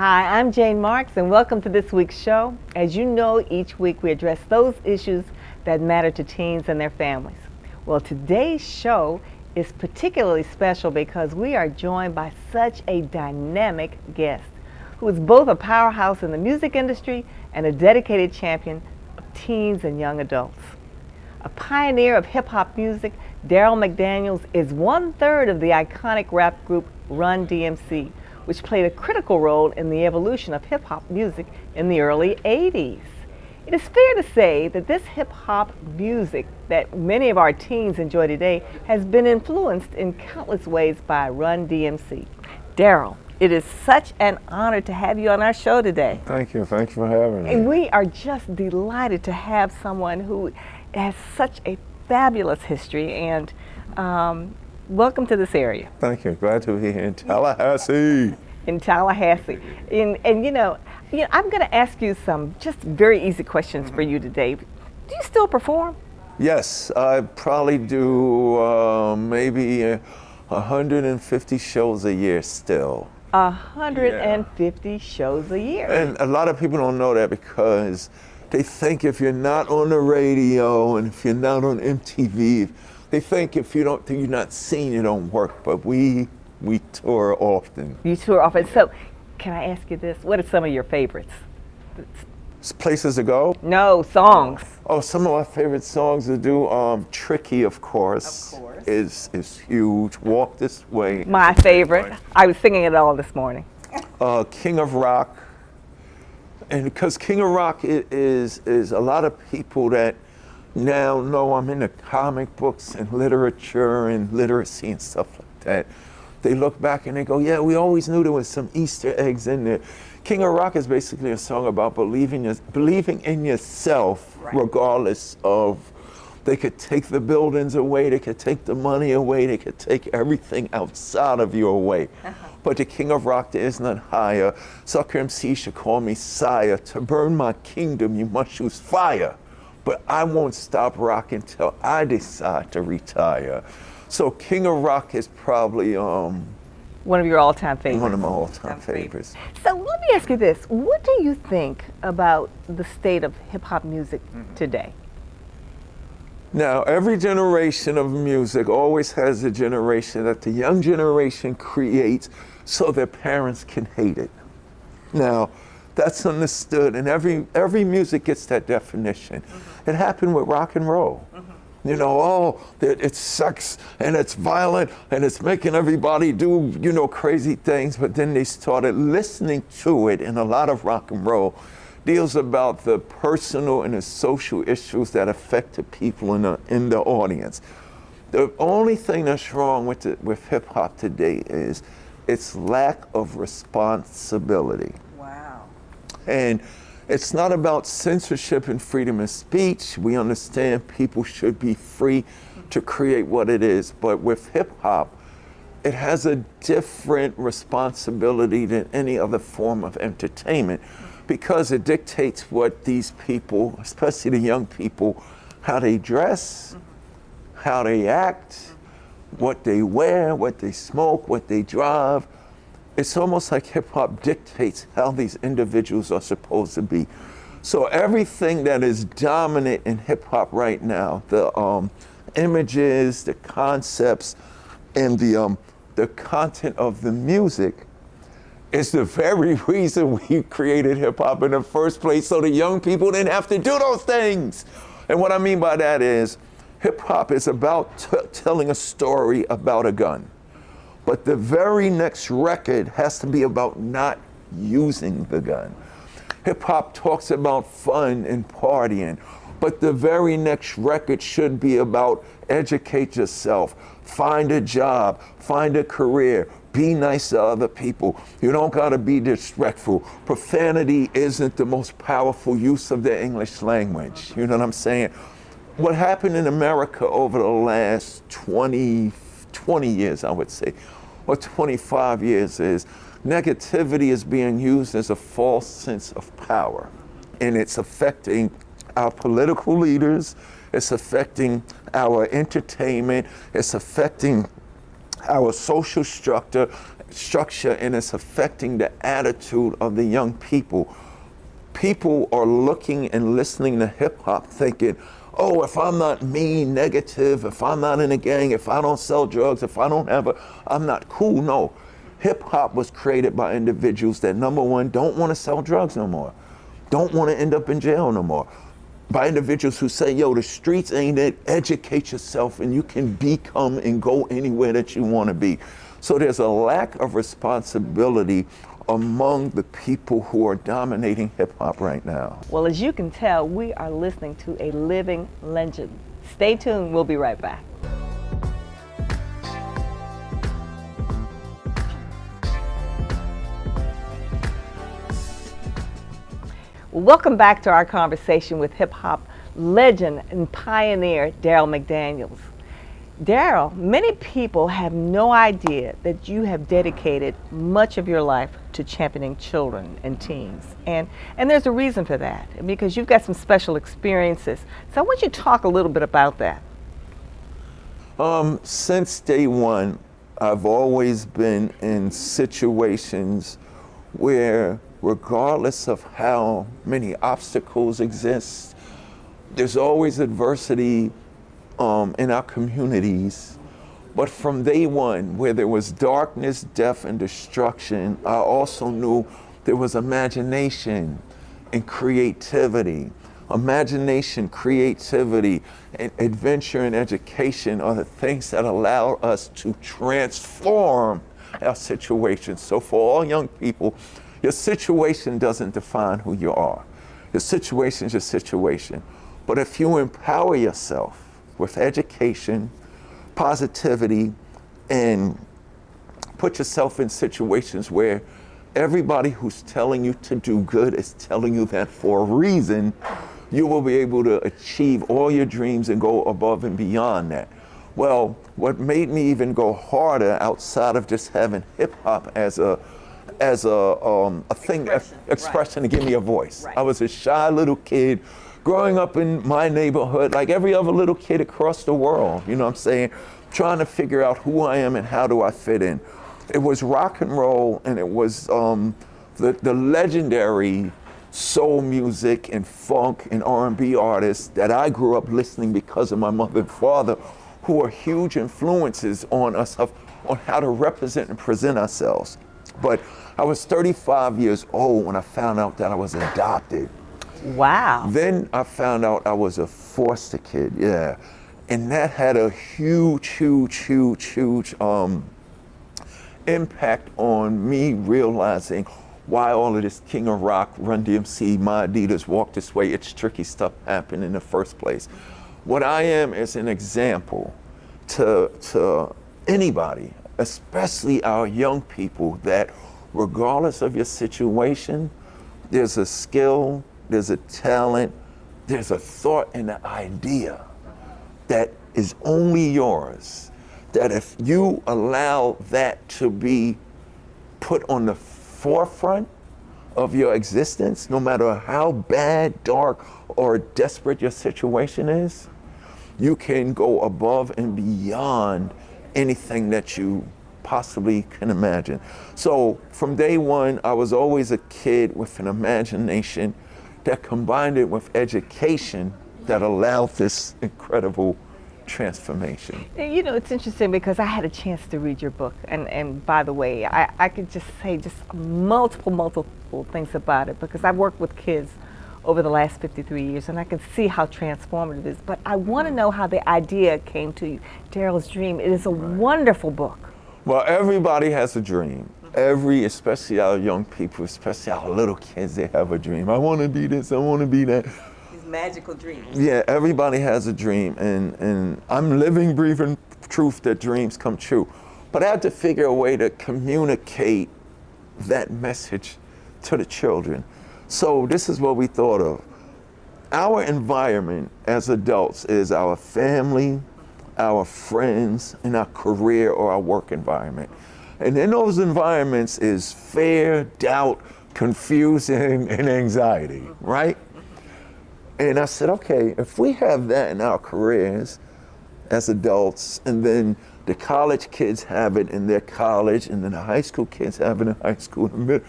Hi, I'm Jane Marks, and welcome to this week's show. As you know, each week we address those issues that matter to teens and their families. Well, today's show is particularly special because we are joined by such a dynamic guest who is both a powerhouse in the music industry and a dedicated champion of teens and young adults. A pioneer of hip-hop music, Darryl McDaniels is 1/3 of the iconic rap group Run-DMC, which played a critical role in the evolution of hip-hop music in the early 80s. It is fair to say that this hip-hop music that many of our teens enjoy today has been influenced in countless ways by Run-DMC. Darryl, it is such an honor to have you on our show today. Thank you for having me. And we are just delighted to have someone who has such a fabulous history, and welcome to this area. Thank you. Glad to be here in Tallahassee. In Tallahassee. And you know, I'm going to ask you some just very easy questions for you today. Do you still perform? Yes, I probably do maybe 150 shows a year still. 150 shows a year. And a lot of people don't know that because they think if you're not on the radio and if you're not on MTV, they think if you're not seen, you don't work. But we tour often. You tour often. So, can I ask you this? What are some of your favorites? Places to go? No, songs. Oh, some of my favorite songs to do. Tricky, of course. Is huge. Walk This Way. My favorite. I was singing it all this morning. King of Rock. And because King of Rock is a lot of people that now know I'm into comic books and literature and literacy and stuff like that. They look back and they go, yeah, we always knew there was some Easter eggs in there. King of Rock is basically a song about believing in yourself, right, regardless of, they could take the buildings away, they could take the money away, they could take everything outside of you away. But the King of Rock, there is none higher. Sucker MC should call me sire. To burn my kingdom, you must use fire. But I won't stop rocking till I decide to retire. So King of Rock is probably one of your all-time favorites. One of my all-time favorites. So let me ask you this. What do you think about the state of hip-hop music today? Now, every generation of music always has a generation that the young generation creates so their parents can hate it. Now, that's understood, and every music gets that definition. It happened with rock and roll. You know, it sucks, and it's violent, and it's making everybody do, crazy things, but then they started listening to it, and a lot of rock and roll deals about the personal and the social issues that affect the people in the audience. The only thing that's wrong with hip-hop today is its lack of responsibility. Wow. And it's not about censorship and freedom of speech. We understand people should be free to create what it is. But with hip-hop, it has a different responsibility than any other form of entertainment because it dictates what these people, especially the young people, how they dress, how they act, what they wear, what they smoke, what they drive. It's almost like hip-hop dictates how these individuals are supposed to be. So everything that is dominant in hip-hop right now, the images, the concepts, and the content of the music is the very reason we created hip-hop in the first place, so the young people didn't have to do those things. And what I mean by that is, hip-hop is about telling a story about a gun. But the very next record has to be about not using the gun. Hip-hop talks about fun and partying, but the very next record should be about educate yourself, find a job, find a career, be nice to other people. You don't gotta be disrespectful. Profanity isn't the most powerful use of the English language. You know what I'm saying? What happened in America over the last 20 years, I would say, or 25 years is negativity is being used as a false sense of power. And it's affecting our political leaders, it's affecting our entertainment, it's affecting our social structure, structure, and it's affecting the attitude of the young people. People are looking and listening to hip hop thinking, oh, if I'm not mean, negative, if I'm not in a gang, if I don't sell drugs, if I don't have I'm not cool. No. Hip hop was created by individuals that, number one, don't want to sell drugs no more, don't want to end up in jail no more. By individuals who say, yo, the streets ain't it, educate yourself and you can become and go anywhere that you want to be. So there's a lack of responsibility among the people who are dominating hip hop right now. Well, as you can tell, we are listening to a living legend. Stay tuned, we'll be right back. Welcome back to our conversation with hip-hop legend and pioneer Darryl McDaniels. Darryl, many people have no idea that you have dedicated much of your life to championing children and teens. And there's a reason for that, because you've got some special experiences. So I want you to talk a little bit about that. Since day one, I've always been in situations where, regardless of how many obstacles exist, there's always adversity in our communities. But from day one, where there was darkness, death, and destruction, I also knew there was imagination and creativity. Imagination, creativity, and adventure and education are the things that allow us to transform our situations. So for all young people, your situation doesn't define who you are. Your situation is your situation. But if you empower yourself with education, positivity, and put yourself in situations where everybody who's telling you to do good is telling you that for a reason, you will be able to achieve all your dreams and go above and beyond that. Well, what made me even go harder outside of just having hip hop as a thing, expression, right, to give me a voice. Right. I was a shy little kid growing up in my neighborhood, like every other little kid across the world, you know what I'm saying? Trying to figure out who I am and how do I fit in. It was rock and roll, and it was the legendary soul music and funk and R&B artists that I grew up listening because of my mother and father, who are huge influences on us on how to represent and present ourselves. But I was 35 years old when I found out that I was adopted. Wow. Then I found out I was a foster kid, yeah. And that had a huge impact on me realizing why all of this King of Rock, Run-DMC, My Adidas, Walk This Way, It's Tricky stuff happened in the first place. What I am is an example to anybody, especially our young people, that regardless of your situation, there's a skill, there's a talent, there's a thought and an idea that is only yours, that if you allow that to be put on the forefront of your existence, no matter how bad, dark, or desperate your situation is, you can go above and beyond anything that you possibly can imagine. So from day one, I was always a kid with an imagination that combined it with education that allowed this incredible transformation. You know, it's interesting because I had a chance to read your book, and by the way, I could just say just multiple things about it, because I've worked with kids over the last 53 years, and I can see how transformative it is. But I want to know how the idea came to you, Darryl's Dream. It is a wonderful book. Well, everybody has a dream. Especially our young people, especially our little kids, they have a dream. I want to be this, I want to be that. These magical dreams. Yeah, everybody has a dream, and I'm living, breathing proof that dreams come true. But I had to figure a way to communicate that message to the children. So this is what we thought of. Our environment as adults is our family, our friends, and our career or our work environment. And in those environments is fear, doubt, confusion, and anxiety, right? And I said, okay, if we have that in our careers as adults, and then The college kids have it in their college, and then the high school kids have it in high school. The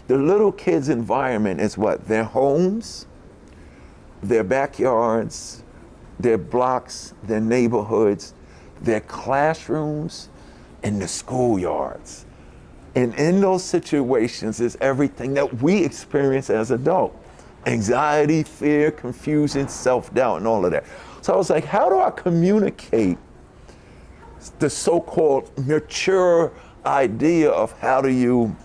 little kids' environment is what? Their homes, their backyards, their blocks, their neighborhoods, their classrooms, and the schoolyards. And in those situations is everything that we experience as adults. Anxiety, fear, confusion, self-doubt, and all of that. So I was like, how do I communicate the so-called mature idea of how do you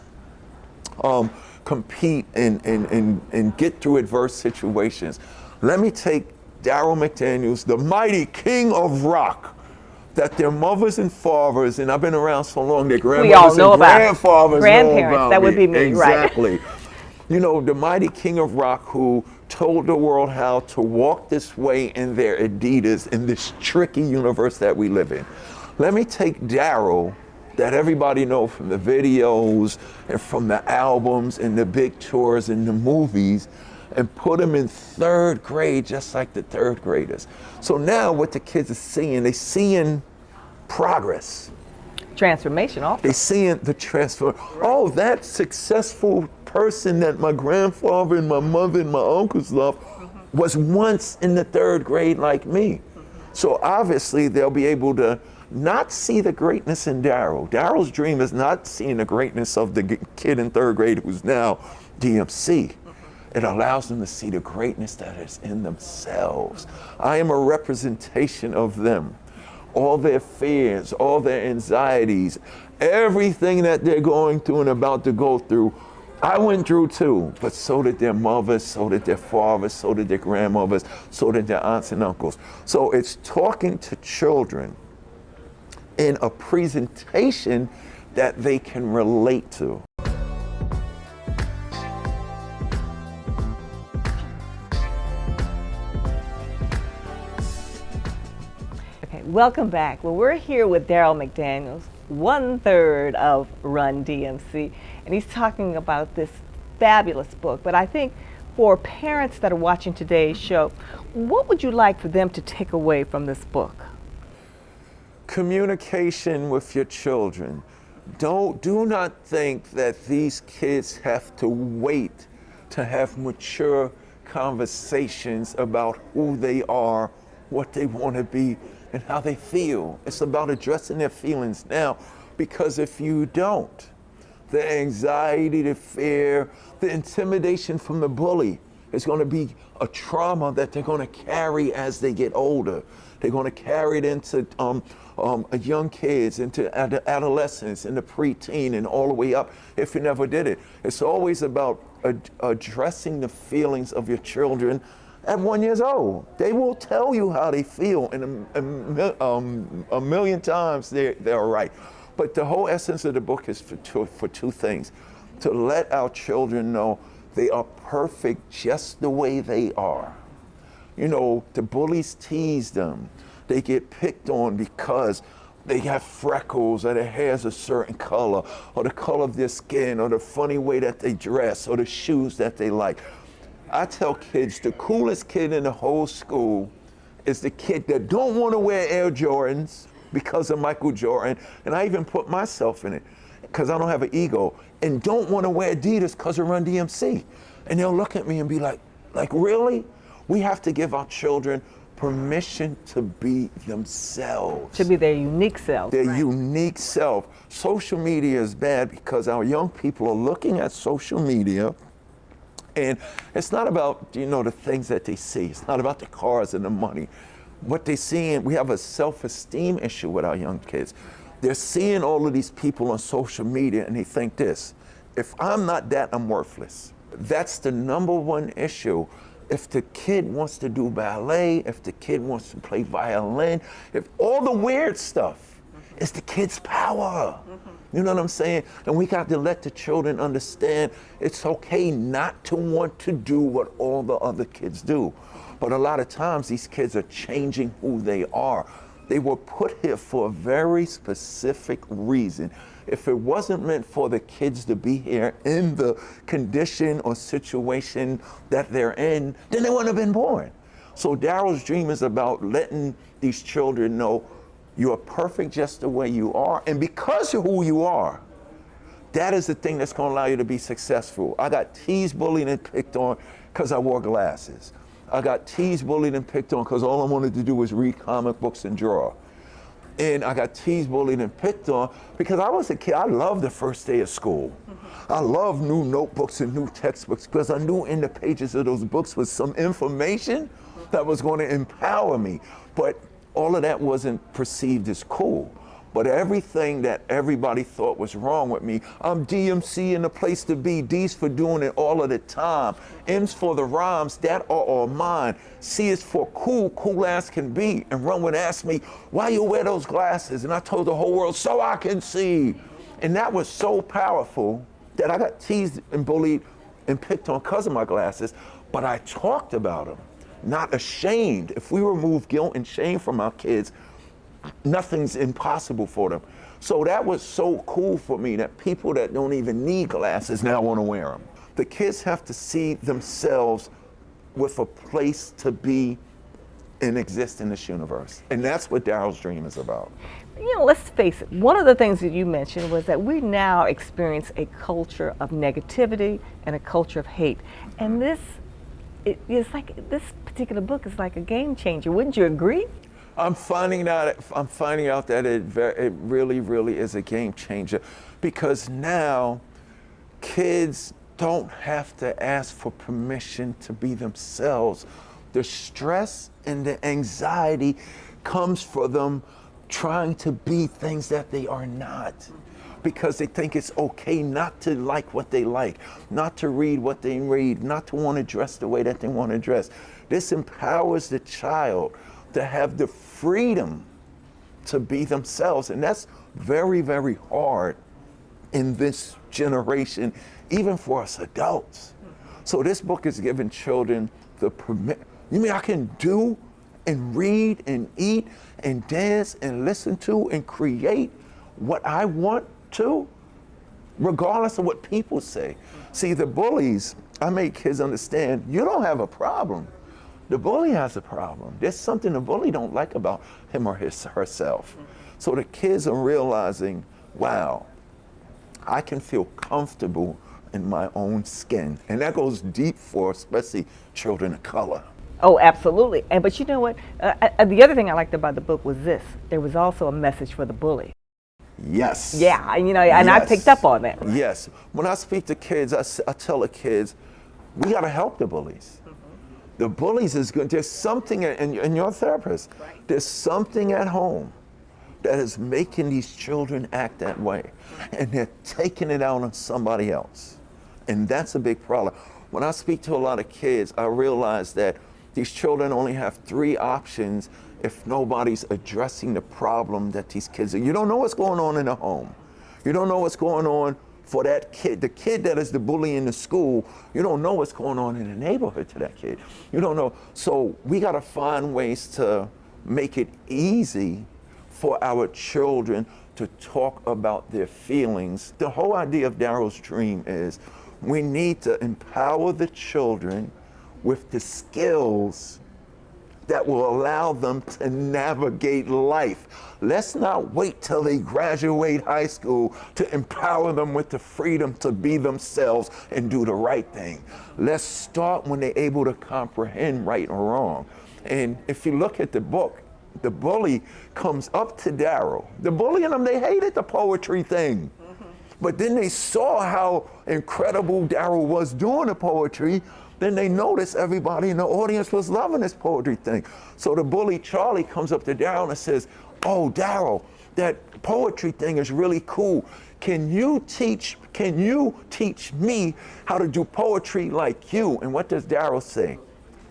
compete and get through adverse situations? Let me take Darryl McDaniels, the mighty king of rock, that their mothers and fathers, and I've been around so long, their grandmothers and grandfathers grandparents, know about that would be me, exactly. Right. You know, the mighty king of rock who told the world how to walk this way in their Adidas in this tricky universe that we live in. Let me take Darryl, that everybody knows from the videos and from the albums and the big tours and the movies, and put him in third grade just like the third graders. So now what the kids are seeing, they're seeing progress. Transformation also. They're seeing the transfer. Oh, that successful person that my grandfather and my mother and my uncles loved was once in the third grade like me. So obviously they'll be able to not see the greatness in Darryl. Darryl's dream is not seeing the greatness of the kid in third grade who's now DMC. It allows them to see the greatness that is in themselves. I am a representation of them. All their fears, all their anxieties, everything that they're going through and about to go through, I went through too, but so did their mothers, so did their fathers, so did their grandmothers, so did their aunts and uncles. So it's talking to children in a presentation that they can relate to. Okay, welcome back. Well, we're here with Darryl McDaniels, 1/3 of Run-DMC, and he's talking about this fabulous book. But I think for parents that are watching today's show, what would you like for them to take away from this book? Communication with your children. Do not think that these kids have to wait to have mature conversations about who they are, what they want to be, and how they feel. It's about addressing their feelings now, because if you don't, the anxiety, the fear, the intimidation from the bully is going to be a trauma that they're going to carry as they get older. They're going to carry it into young kids, into adolescence, into preteen, and all the way up if you never did it. It's always about addressing the feelings of your children at 1 year old. They will tell you how they feel, and a million times they're right. But the whole essence of the book is for two things. To let our children know they are perfect just the way they are. You know, the bullies tease them. They get picked on because they have freckles, or their hair's a certain color, or the color of their skin, or the funny way that they dress, or the shoes that they like. I tell kids the coolest kid in the whole school is the kid that don't want to wear Air Jordans because of Michael Jordan, and I even put myself in it because I don't have an ego, and don't want to wear Adidas because of Run-DMC. And they'll look at me and be like really? We have to give our children permission to be themselves. To be their unique self. Their unique self. Social media is bad because our young people are looking at social media, and it's not about, the things that they see. It's not about the cars and the money. What they're seeing, we have a self-esteem issue with our young kids. They're seeing all of these people on social media, and they think this: if I'm not that, I'm worthless. That's the number one issue. If the kid wants to do ballet, if the kid wants to play violin, if all the weird stuff, it's the kid's power. You know what I'm saying? And we got to let the children understand it's okay not to want to do what all the other kids do. But a lot of times these kids are changing who they are. They were put here for a very specific reason. If it wasn't meant for the kids to be here in the condition or situation that they're in, then they wouldn't have been born. So Darryl's dream is about letting these children know You are perfect just the way you are. And because of who you are, that is the thing that's going to allow you to be successful. I got teased, bullied, and picked on because I wore glasses. I got teased, bullied, and picked on because all I wanted to do was read comic books and draw. And I got teased, bullied, and picked on because I was a kid. I loved the first day of school. I loved new notebooks and new textbooks because I knew in the pages of those books was some information that was going to empower me. But all of that wasn't perceived as cool. But everything that everybody thought was wrong with me, I'm DMC in the place to be, D's for doing it all of the time, M's for the rhymes that are all mine, C is for cool, cool as can be. And Run would ask me, why you wear those glasses? And I told the whole world, so I can see. And that was so powerful that I got teased and bullied and picked on because of my glasses, but I talked about them, not ashamed. If we remove guilt and shame from our kids, nothing's impossible for them. So that was so cool for me that people that don't even need glasses now want to wear them. The kids have to see themselves with a place to be and exist in this universe. And that's what Darryl's dream is about. You know, let's face it, one of the things that you mentioned was that we now experience a culture of negativity and a culture of hate. And it's like this particular book is like a game changer. Wouldn't you agree? I'm finding out that it really, really is a game changer, because now kids don't have to ask for permission to be themselves. The stress and the anxiety comes for them trying to be things that they are not, because they think it's okay not to like what they like, not to read what they read, not to want to dress the way that they want to dress. This empowers the child to have the freedom to be themselves. And that's very, very hard in this generation, even for us adults. So this book is giving children the permit. You mean I can do and read and eat and dance and listen to and create what I want to, regardless of what people say? See, the bullies, I make kids understand, you don't have a problem. The bully has a problem. There's something the bully don't like about him or herself. So the kids are realizing, wow, I can feel comfortable in my own skin. And that goes deep for especially children of color. Oh, absolutely. But you know what? The other thing I liked about the book was this. There was also a message for the bully. Yes. Yeah, and yes. I picked up on that. Yes. When I speak to kids, I tell the kids, we got to help the bullies. The bullies is good. There's something, and you're a therapist, right. There's something at home that is making these children act that way. And they're taking it out on somebody else. And that's a big problem. When I speak to a lot of kids, I realize that these children only have 3 options if nobody's addressing the problem that these kids are. You don't know what's going on in the home. You don't know what's going on for that kid, the kid that is the bully in the school. You don't know what's going on in the neighborhood to that kid. You don't know. So we got to find ways to make it easy for our children to talk about their feelings. The whole idea of Darryl's dream is we need to empower the children with the skills that will allow them to navigate life. Let's not wait till they graduate high school to empower them with the freedom to be themselves and do the right thing. Let's start when they're able to comprehend right or wrong. And if you look at the book, the bully comes up to Darryl. The bully and them, they hated the poetry thing. But then they saw how incredible Darryl was doing the poetry. Then they noticed everybody in the audience was loving this poetry thing. So the bully, Charlie, comes up to Darryl and says, oh, Darryl, that poetry thing is really cool. Can you teach me how to do poetry like you? And what does Darryl say?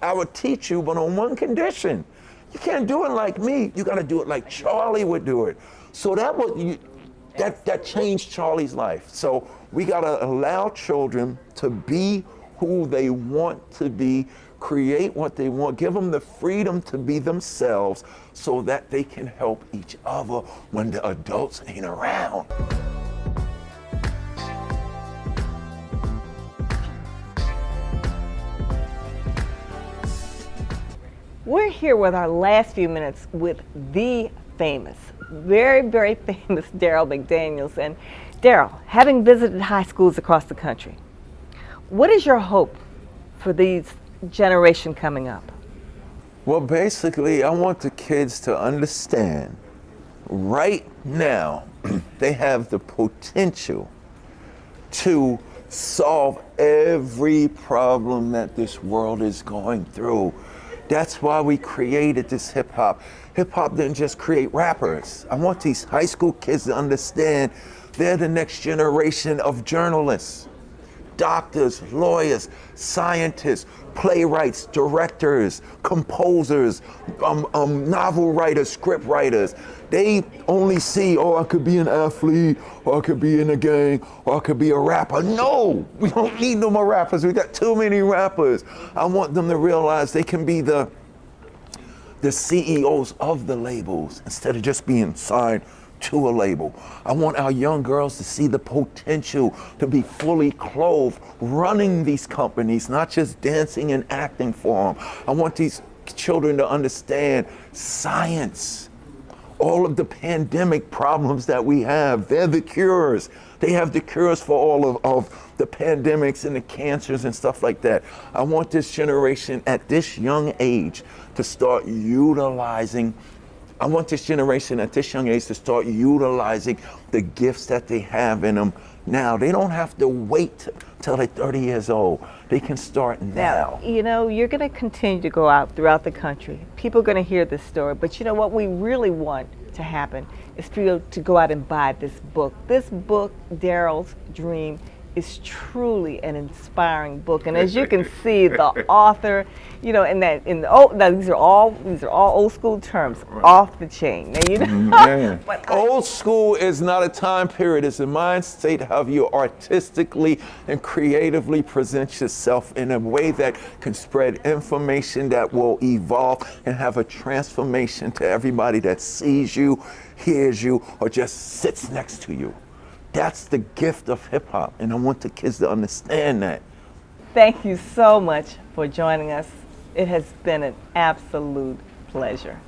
I will teach you, but on one condition. You can't do it like me. You got to do it like Charlie would do it. So that changed Charlie's life. So we got to allow children to be who they want to be, create what they want, give them the freedom to be themselves so that they can help each other when the adults ain't around. We're here with our last few minutes with the famous, very, very famous Darryl McDaniels. And Darryl, having visited high schools across the country, what is your hope for these generation coming up? Well, basically, I want the kids to understand right now they have the potential to solve every problem that this world is going through. That's why we created this hip hop. Hip hop didn't just create rappers. I want these high school kids to understand they're the next generation of journalists, doctors, lawyers, scientists, playwrights, directors, composers, novel writers, script writers. They only see, oh, I could be an athlete, or I could be in a gang, or I could be a rapper. No, we don't need no more rappers. We got too many rappers. I want them to realize they can be the CEOs of the labels instead of just being signed to a label. I want our young girls to see the potential to be fully clothed, running these companies, not just dancing and acting for them. I want these children to understand science. All of the pandemic problems that we have, they're the cures. They have the cures for all of the pandemics and the cancers and stuff like that. I want this generation at this young age to start utilizing I want this generation at this young age to start utilizing the gifts that they have in them now. They don't have to wait till they're 30 years old. They can start now. You know, you're going to continue to go out throughout the country. People are going to hear this story. But you know what we really want to happen is for you to go out and buy this book. This book, Darryl's Dream, is truly an inspiring book, and as you can see, the author, you know, now these are all old school terms, right. Off the chain. Now you know, but old school is not a time period; it's a mind state. How you artistically and creatively present yourself in a way that can spread information that will evolve and have a transformation to everybody that sees you, hears you, or just sits next to you. That's the gift of hip hop, and I want the kids to understand that. Thank you so much for joining us. It has been an absolute pleasure.